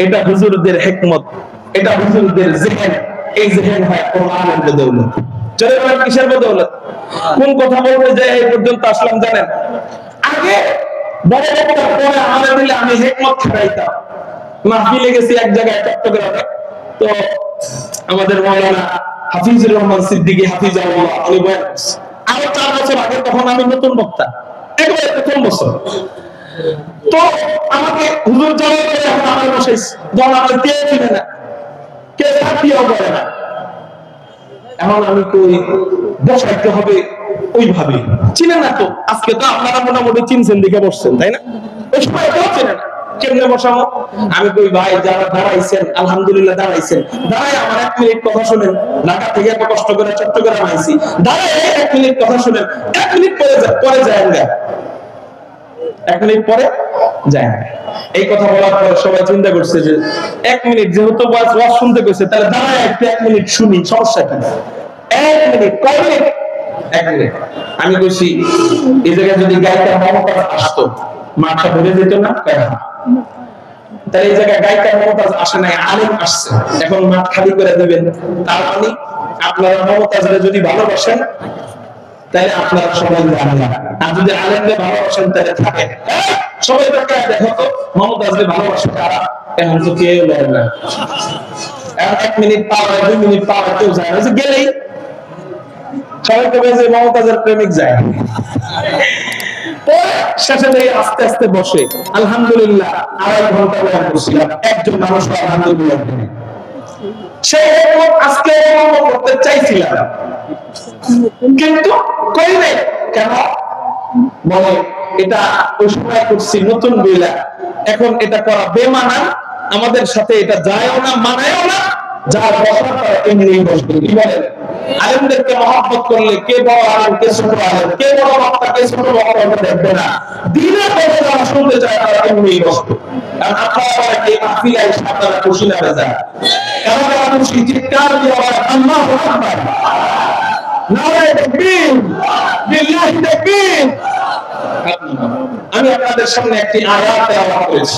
এটা হুজুরদের হিকমত, এটা হুজুরদের জেহেন। এই জেহেন হয় কোরআনের বদৌলত। চলে বলেন কিসের বদৌলত? কোন কথা বলতে যে এই পর্যন্ত আসলাম জানেন? আগে বড় বক্তা পরে আমাদের দিলে আমি হিকমত খাটাইতাম। মাহফিলে গেছি এক জায়গায় চট্টগ্রামে, তো আমাদের মাওলানা হাফিজুর রহমান সিদ্দিকী হাফিজাহুল্লাহ উনি বলেন আরো 4 বছর আগে, তখন আমি নতুন বক্তা, একেবারে প্রথম বছর। তো আমাকে হুজুর জানাই করে এখন আমার বসাইছে, যখন আমার কে চিনে না, কে সাথীও করে না, এখন আমি কই বসাইতে হবে ওইভাবে। চিনে না তো, আজকে তো আপনারা মোটামুটি চিনছেন দিকে বসছেন, তাই না? ওই সময় কেউ চিনে না, কেমনে বসাবো? আমি কই ভাই যারা দাঁড়াইছেন আলহামদুলিল্লাহ দাঁড়াইছেন, দাঁড়াই আমার 1 মিনিট কথা শুনেন। ঢাকা থেকে এত কষ্ট করে চট্টগ্রাম আইছি, দাঁড়াই 1 মিনিট কথা শুনেন। 1 মিনিট পরে যায় না, 1 মিনিট পরে যায় না। এই কথা বলার পর সবাই চিন্তা করছে যে 1 মিনিট যেহেতু ওয়াজ শুনতে গেছে, তাহলে দাঁড়ায় একটু 1 মিনিট শুনি, সমস্যা কি? 1 মিনিট, কয় মিনিট? 1 মিনিট। আমি কইছি এই জায়গায় যদি গায়িকা মমতাজ আসতো, মাঠটা ভরে যেত না? তাহলে এই জায়গায় গায়িকা মমতাজ আসে নাই, আলেম আসছে, এখন মাঠ খালি করে দিবেন। তার মানে আপনারা মমতাজরা যদি ভালোবাসেন তাহলে আপনারা সবাই জানেন, আর যদি আলেমকে ভালোবাসেন তাহলে থাকেন। সবাই তাকায় দেখো তো মমতাজকে ভালোবাসে কারা? এখন তো কেউ বলে না। 1 মিনিট পাওয়া 2 মিনিট পাওয়া কেউ যায় না, গেলেই সবাই কবে যে মমতাজের প্রেমিক যায়। শেষে দিয়ে আস্তে আস্তে বসে আলহামদুলিল্লাহ 2.5 ঘন্টা বয়ান করছিলাম, একজন মানুষ আলহামদুলিল্লাহ। সেই আজকে করতে চাইছিলাম কিন্তু করি নাই। কেন? বলে এটা ওই সময় করছি নতুন বইলা, এখন এটা করা বেমানা, আমাদের সাথে এটা যায়ও না, মানায়ও না। যার বসার তারা এমনি বসবে। কি বলেন? আলেমদেরকে মহব্বত করলে কে বড় আলেম, কে ছোট আলেম, কে বড় বক্তা, কে ছোট বক্তা দেখবে না। দিনের কথা যারা শুনতে চায় তারা এমনি বসবে। কারণ আপনারা এই মাহফিলে এসে আপনারা খুশি না বেজার? কারণ তারা খুশি চিৎকার দিয়ে আল্লাহু আকবার, নারায়ে তাকবীর, বিল্লাহি তাকবীর। আমি আপনাদের সামনে একটি আয়াত তেলাওয়াত করেছি।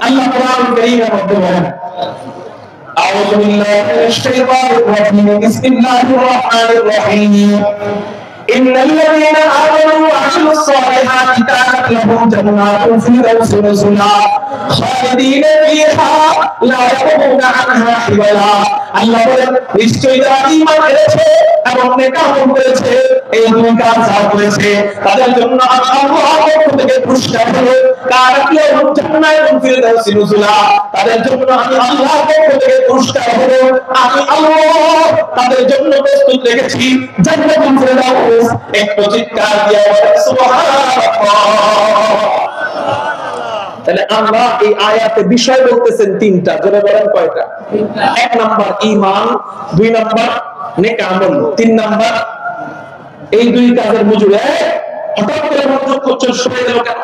আল্লাহ কোরআন কারীমের মধ্যে বলেন, আউযু বিল্লাহি মিনাশ শাইতানির রাজীম, বিসমিল্লাহির রহমানির রহিম। ইন্নাল্লাযীনা আমানু ওয়া আমিলুস সালিহাতি কানাত লাহুম জান্নাতুল ফিরদাউসি নুজুলা খালিদিনা ফিহা লা ইয়াবগুনা আনহা হিওয়ালা। আল্লাহ বলেন নিশ্চয়ই যারা ঈমান এনেছে এবং নেক আমল করেছে, এই দুই কাজ যারা করেছে তাদের জন্য আল্লাহর পক্ষ থেকে পুরস্কার হলো কানাত লাহুম জান্নাতুল ফিরদাউসি নুজুলা। তাদের জন্য আমি আল্লাহর পক্ষ থেকে পুরস্কার হলো আমি আল্লাহ তাদের জন্য প্রস্তুত রেখেছি জান্নাতুল ফিরদাউস। একটু চিৎকার দিয়ে সুবহানাল্লাহ। তাহলে আমরা এই আয়াতে বিষয় বলতেছেন 3টা, জোরে বলেন কয়টা? 1 নাম্বার ঈমান, 2 নাম্বার নেক আমল, 3 নাম্বার এই 2 কাজের মজুরি। হঠাৎ করে মনোযোগ সরে গেল কেন?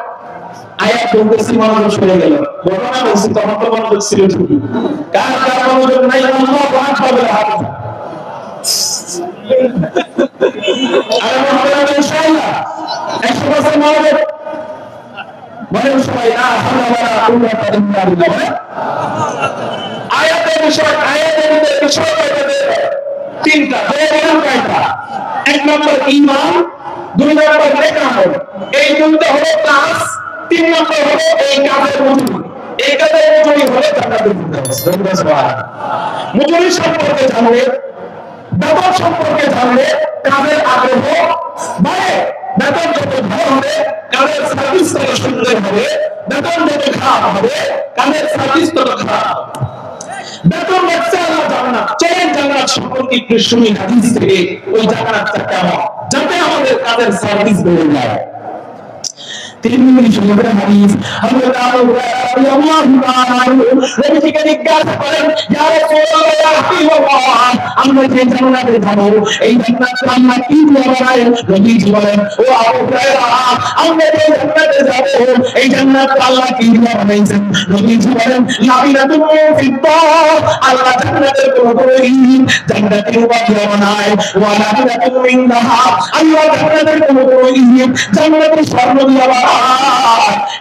আয়াত বলতেছি মনোযোগ সরে গেল, ঘটনা বলছি তখন তো মনোযোগ ছিল ঠিকই। কার কার মনোযোগ নাই? আল্লাহ কোরআন বলে হাত আরে মনোযোগ ইনশাআল্লাহ 100% মনোযোগ। বলেন সবাই না হাওলা ওয়ালা কুওয়াতা ইল্লা বিল্লাহ। আয়াতের বিষয়, আয়াতের বিষয় কয়টা? 3টা। বলেন কয়টা? 1 নম্বর ঈমান, 2 নম্বর নেক আমল। এই 2টা হলো কাজ, 3 নম্বর হলো এই কাজের মজুরি। এই কাজের মজুরি হলো জান্নাতুল ফিরদাউস। সুবহানাল্লাহ। মজুরি সম্পর্কে জানলে, বেতন সম্পর্কে জানলে কাজের আগ্রহ বাড়ে। বেতন যত ভালো হবে কাজের সার্ভিস তত সুন্দর হবে, বেতন যত খারাপ হবে কাজের সার্ভিস তত খারাপ। বেতন বাড়ছে আল্লাহ জান্নাত, চলেন জান্নাত সম্পর্কে একটু শুনি হাদিস থেকে, ওই জান্নাতটা কেমন, যাতে আমাদের কাজের সার্ভিস বেড়ে যায়। তিরমিজি শরীফের হাদিস, হযরত আবু হুরায়রা রাদিয়াল্লাহু তাআলা আনহু নবীকে জিজ্ঞাসা করেন, ইয়া রাসূলুল্লাহ ইয়া হাবিবাল্লাহ, আমরা যে জান্নাতে যাব এই জান্নাতে আল্লাহ কি দিয়ে বানায়? নবীজি বলেন, ও আবু হুরায়রা, আমরা যে জান্নাতে যাব এই জান্নাতে আল্লাহ কি দিয়ে বানাইছেন? নবীজি বলেন, লাবিনাতুন ফিদ্দা, আল্লাহ জান্নাতের কোন তৈরি জান্নাতের উপাধি বানায়, ওয়া লাবিনাতুন মিন যাহাব, আল্লাহ জান্নাতের কোন তৈরি জান্নাতের স্বর্ণ দিয়ে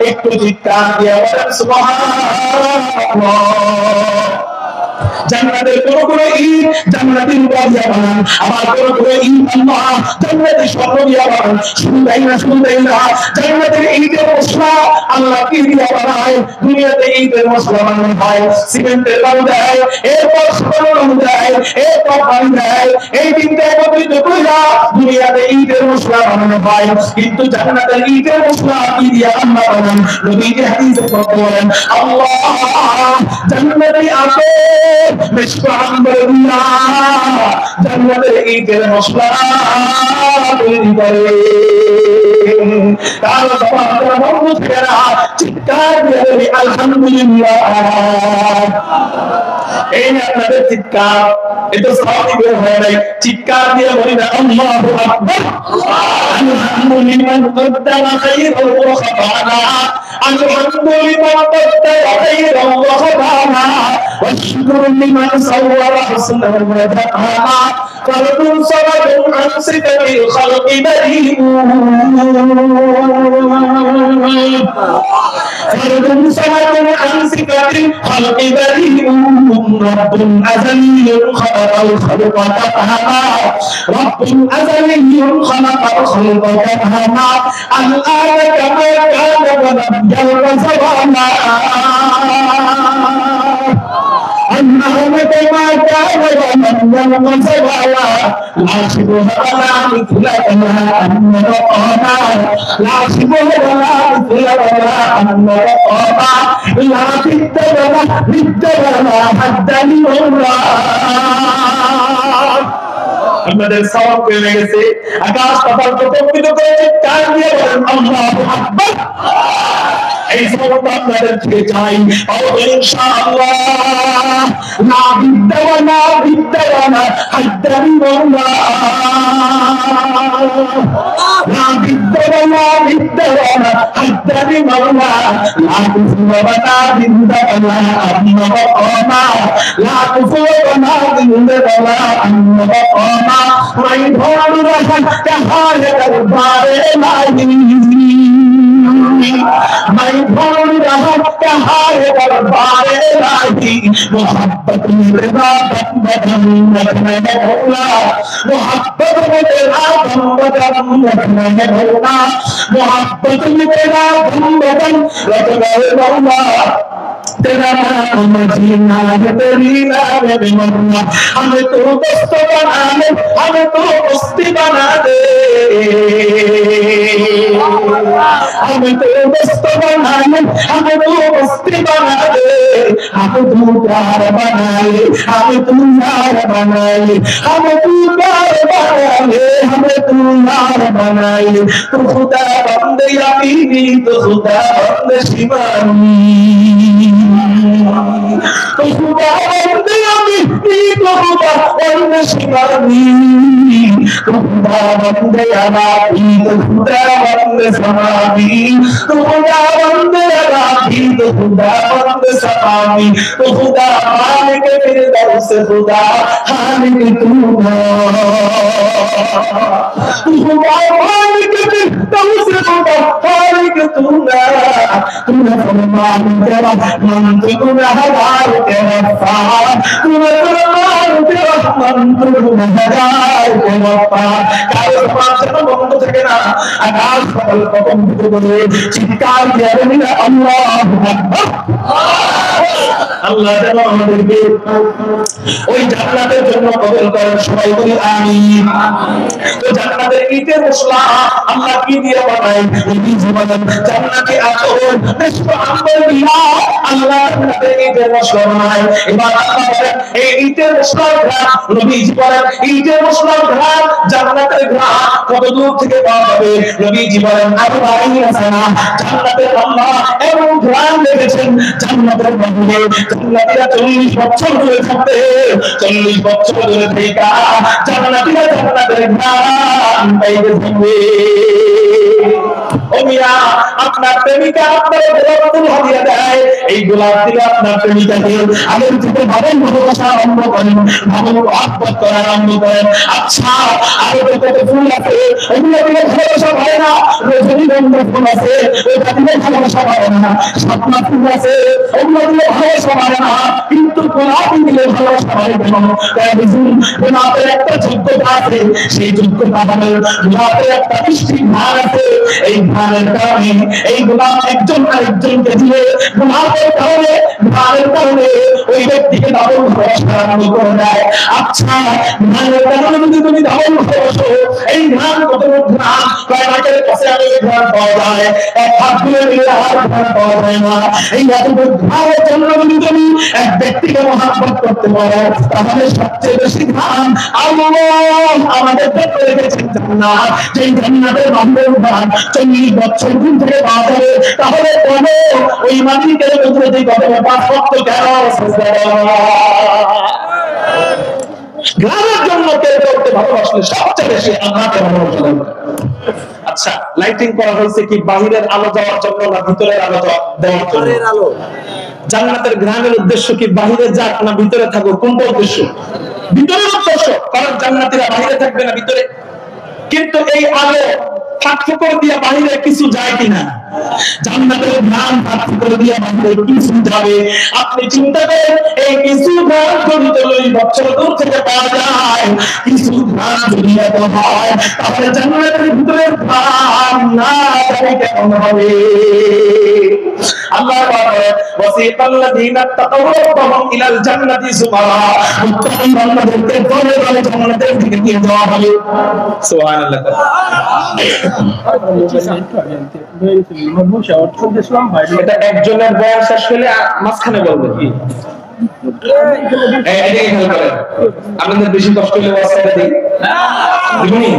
একটু চিৎকার দিয়ে বলেন সুবহানাল্লাহ। জান্নাতের কোন ঈদ জান্নাতি রূপা দিয়া বানান, আবার কোন ঈদ আল্লাহ জান্নাতি স্বর্ণ দিয়া বানান। শুধু তাই না জান্নাতের ঈদের মশলা আল্লাহ কি দিয়া বানায়? দুনিয়াতে ঈদের মশলা বানানো হয় সিমেন্টের বালু দেয়, এরপর স্বর্ণ দেয়, এরপর পানি দেয়, এই তিনটা একত্রিত কইরা দুনিয়াতে ঈদের মশলা বানানো হয়। কিন্তু জান্নাতের ঈদের মশলা কি দিয়া আল্লাহ বানান? নবীজি হাদিসে বলেন আল্লাহ জান্নাতি আছে জান্নাতের ঈদের মশলা তৈরি করে। তার বন্ধু ছেলেরা চিৎকার দিয়ে বলি আলহামদুলিল্লাহ। এই আপনাদের চিৎকার, এটা সবাই বের হয় নাই, চিৎকার দিয়ে বলি না আল্লাহু আকবার। আলহামদুলিল্লাহ কদ্দামা খায়রান ওয়া খাবানা, আলহামদুলিল্লাহ কদ্দামা খায়রান ওয়া খাবানা, والشكر لمن صور حسنا وتقاما، فرد صمد عن صفة الخلق بريء، فرد صمد عن صفة الخلق بريء، رب أزلي خلق الخلق تفهما، رب أزلي خلق الخلق تفهما، الآن كما كان ولم يلق زواما، أنهم كما كان ومن يلقى سوالا، لا شبه ولا مثل ولا أن رقابا، لا شبه ولا مثل ولا أن رقابا، لا ضد ولا ضد ولا حد للغراب। আমাদের সওয়াব পেয়ে গেছে, আকাশ পাতাল কম্পিত করেছে, কান দিয়ে বলেন আল্লাহু আকবার। এই সওয়াব আপনাদের থেকে চাই ইনশাআল্লাহ। না বিদ্যাওয়ানা বিদ্যাওয়ানা হাদ্দারি মাওলা, না বিদ্যাওয়ানা বিদ্যাওয়ানা হাদ্দারি মাওলা, লা কুফুওয়ানা বিদ্যাওয়ানা আম্মা বাকামা, লা কুফুওয়ানা বিদ্যাওয়ানা আম্মা বাকামা, মাই ধরু রাখা কাহারে দরবারে নাই, मैं भूल रहा कहारे दरबारे लाही, मोहब्बत मेरे बदन बदन रखने भोला, मोहब्बत मेरे बदन रखने भोला, मोहब्बत मेरे बदन रखने भोला, तेरा नाम जीना है तेरी नाम मरना, हमें तो दोस्त बना ले, हमें तो दोस्ती बना दे, हमें तो दोस्त बना ले, हमें तो दोस्ती बना दे, हमें तू प्यार बना ले, हमें तू यार बना ले, हमें तू प्यार बना ले, हमें तू यार बना ले, तू खुदा बंद यकीनी, तू खुदा बंद शिमानी, तो खुदा बंद यकीनी, तो खुदा बंद शिमानी, तो खुदा बंद यकीनी, तो खुदा बंद समानी, तो खुदा बंद यकीनी, तो खुदा बंद समानी, तो खुदा मालिक फिरदौस, खुदा खालिक तू ना, तो खुदा मालिक फिरदौस, खुदा खालिक तू ना, तूने फरमान तेरा मन तूने हजार तेरा फार, तूने फरमान तेरा मन तूने हजार तेरा फार। काहे पांच बंद थे ना, आकाश पतल कम्पित करे, चित्कार दिया रे अल्लाहु আকবার। আল্লাহ যেন আমাদেরকে ওই জান্নাতের জন্য কবুল করেন, সবাই বলি আমিন। তো জান্নাতের ঈদের মশলা আল্লাহ কি দিয়ে বানায়? নবী বলেন জান্নাতে আতর বিষ্ণু আম্বর দিয়া আল্লাহ জান্নাতের ঈদের মশলা বানায়। এবার আল্লাহ বলেন এই ঈদের মশলা নবী বলেন ঈদের মশলা ঘ্রাণ জান্নাতের ঘ্রাণ কত দূর থেকে পাওয়া যাবে? নবী বলেন আবু হানিফা জান্নাতের আল্লাহ এমন ঘ্রাণ দেখেছেন জান্নাতের মধ্যে জান্নাতীরা 40 বছর ধরে থাকতে, 40 বছর ধরে থেকে জান্নাতীরা জান্নাতের ঘ্রাণ পাইতে থাকবে। ও ও মিয়া আপনার প্রেমিকা আপনার গোলাপ ফুল হাদিয়া দেয়, এই গোলাপ দিলে আপনার প্রেমিকাকে আগের থেকে ভালো ভালোবাসা আরম্ভ করেন, ভালো মহব্বত করা আরম্ভ করেন। আচ্ছা আরো কত ফুল আছে ওগুলো দিলে ভালোবাসা হয় না, রজনীগন্ধা ফুল আছে ওটা দিলে ভালোবাসা হয় না, শাপলা ফুল আছে ওগুলো দিলে ভালোবাসা হয় না, কিন্তু গোলাপ দিলে ভালোবাসা হয় কেন? গোলাপের একটা যোগ্যতা আছে, সেই যোগ্যতা হলো গোলাপের একটা মিষ্টি ভার আছে, এই ভারের কারণে এই গোলাপ একজন আরেকজনকে দিয়ে গোলাপের কারণে ভারের কারণে ওই ব্যক্তিকে ডাবল ভালোবাসা আরম্ভ করে দেয়। আচ্ছা ভারের কারণে যদি তুমি ডাবল ভালোবাসো, এই ধান কত ধান কয় নাকের কাছে আমি ধান পাওয়া যায়, এক হাত তুলে নিলে আর ধান পাওয়া যায় না। এই এতটুকু ধানের জন্য যদি তুমি এক ব্যক্তিকে মহব্বত করতে পারো, তাহলে সবচেয়ে বেশি ধান আল্লাহ আমাদের জন্য রেখেছেন জান্নাত, যেই জান্নাতের বান্ধব ধান 40 বছর দিন থেকে পাওয়া যাবে। তাহলে বলো ওই মালিকের ভিতরে যে কদমে 5 ওয়াক্ত কেন সাজদা দেওয়া? গ্রামের জন্য কেউ করতে ভালোবাসলে সবচেয়ে বেশি আল্লাহকে ভালোবাসা। আচ্ছা লাইটিং করা হয়েছে কি বাহিরের আলো যাওয়ার জন্য না ভিতরের আলো দেওয়ার জন্য? জান্নাতের গ্রামের উদ্দেশ্য কি বাহিরে যাক না ভিতরে থাকো? কোনটা উদ্দেশ্য? ভিতরের উদ্দেশ্য, কারণ জান্নাতীরা বাহিরে থাকবে না ভিতরে। কিন্তু এই আলো ফাঁক দিয়ে বাহিরে কিছু যায় কিনা? জান্নাতের ধান ফাঁক দিয়ে বাহিরে কিছু যাবে। আপনি চিন্তা করেন এই কিছু ধান যদি 40 বছর দূর থেকে পাওয়া যায়, কিছু ধান যদি এত হয়, তাহলে জান্নাতের ভিতরে ধান না যাবে কেমন হবে? আল্লাহ বলে ওয়াসিকাল্লাযীনা তাকাউ রাব্বাহুম ইলাল জান্নাতি যুমারা, মুত্তাকিন বান্দাদেরকে দলে দলে জান্নাতের দিকে নিয়ে যাওয়া হবে। সুবহানাল্লাহ। এটা একজনের বয়ান শেষ হলে মাঝখানে বলবে কি? আপনাদের বেশি কষ্ট হলে ওয়াসাইটা দিই দিবনি?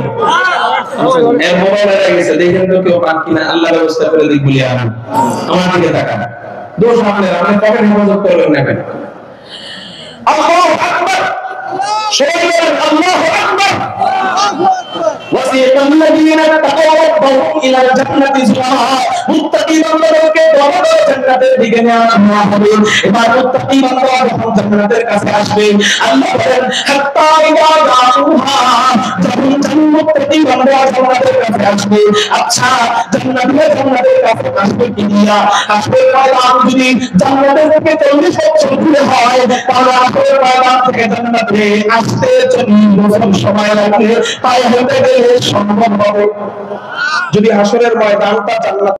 এর মোবাইল হয়ে গেছে, দেখেন তো কেউ পান কিনা, আল্লাহ ব্যবস্থা করে দিক বলি। আমার দিকে তাকান, দোষ আপনার, আপনি কবে হেফাজত করবেন না কেন? আল্লাহু আকবার, সবাই বলেন আল্লাহু আকবার। ওয়াসিকাল্লাযীনা তাকাউ রাব্বাহুম ইলাল জান্নাতি যুমারা, মুত্তাকিন বান্দাদেরকে দলে দলে জান্নাতের দিকে নিয়ে আসা হবে। এবার মুত্তাকিন বান্দারা যখন জান্নাতের কাছে আসবে, আল্লাহ বলেন হাত্তা ইযা দাখুলহা, যখন মুত্তাকিন বান্দারা জান্নাতের কাছে আসবে। আচ্ছা জান্নাতের কাছে আসবে কি দিয়া? আসবে ময়দান যদি জান্নাতের থেকে 40 বছর দূরে হয়, তাহলে আসবে ময়দান থেকে জান্নাতে আসতে 40 বছর সময় লাগে, পায়ে হেঁটে গেলে সম্ভব হবে। যদি হাসরের ময়দানটা জান্নাত